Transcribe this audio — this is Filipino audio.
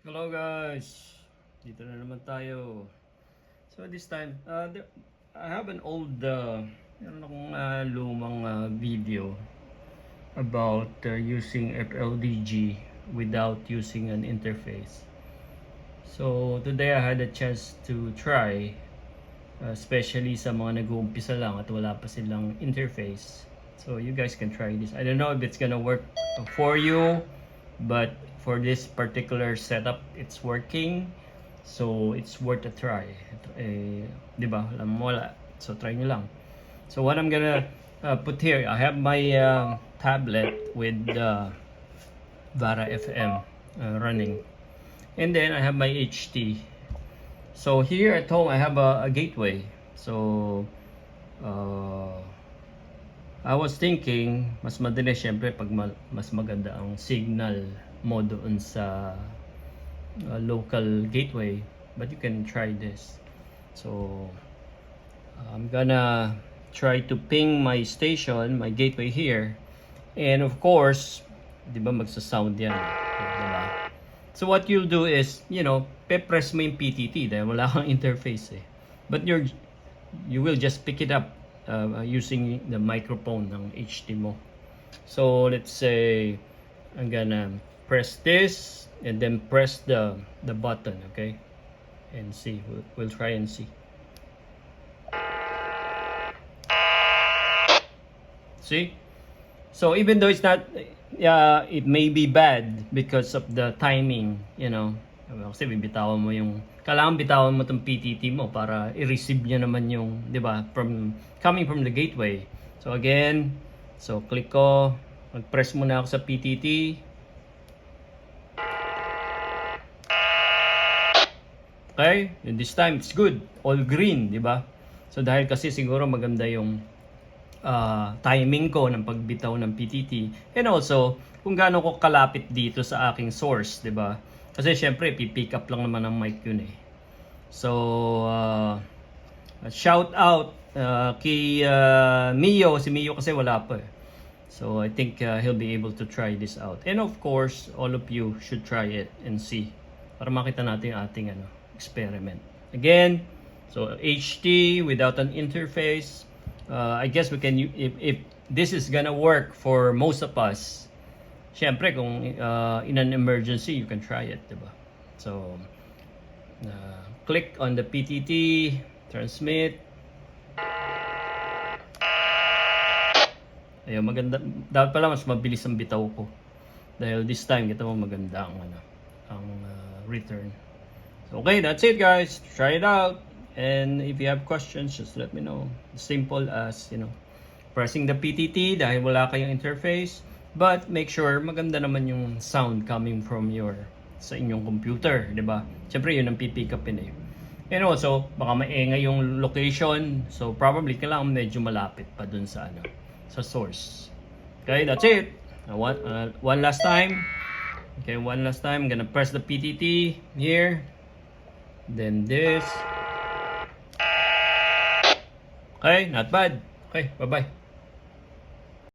Hello guys, dito na naman tayo. So this time, I have an old, meron akong lumang video about using FLDG without using an interface. So today I had a chance to try, especially sa mga nag-uumpisa lang at wala pa silang interface. So you guys can try this. I don't know if it's gonna work for you, but for this particular setup it's working, so it's worth a try. Di ba? Alam mo, wala, so try nyo lang. So what I'm gonna put here, I have my tablet with Vara FM running, and then I have my HT. So here at home I have a gateway. So I was thinking, mas madali syempre pag mas maganda ang signal mo doon sa local gateway. But you can try this. So I'm gonna try to ping my station, my gateway here. And of course, di ba magsa-sound yan. Diba? So what you'll do is, pe-press mo yung PTT dahil wala kang interface eh. But you will just pick it up using the microphone ng HT mo. So let's say I'm gonna press this and then press the button, okay, and see. We'll try and see. See? So even though it's not, it may be bad because of the timing, kasi bibitawan mo kailangan bitawan mo itong PTT mo para i-receive niya naman yung, di ba, coming from the gateway. So again, click ko, mag-press muna ako sa PTT. Okay, and this time it's good, all green, di ba? So dahil kasi siguro maganda yung timing ko ng pagbitaw ng PTT, and also kung gaano ko kalapit dito sa aking source, di ba? Kasi syempre pipick up lang naman ng mic yun eh. So shout out kay Mio. Si Mio kasi wala pa eh. So I think he'll be able to try this out. And of course, all of you should try it and see, para makita natin yung ating experiment. Again, so HT without an interface. I guess we can, if this is gonna work for most of us, syempre kung in an emergency you can try it, diba? So click on the PTT, transmit. Ayun, maganda. Dapat pala mas mabilis ang bitaw ko dahil this time kita mo maganda ang return. So okay, that's it guys. Try it out. And if you have questions, just let me know. Simple as, pressing the PTT dahil wala kayong interface. But make sure maganda naman yung sound coming from sa inyong computer, di ba? Siyempre yun ang pipick upin eh. And also, baka maingay yung location. So probably kailangan medyo malapit pa dun sa source. Okay, that's it. One last time. Okay, one last time. I'm gonna press the PTT here. Then this. Okay, not bad. Okay, bye-bye.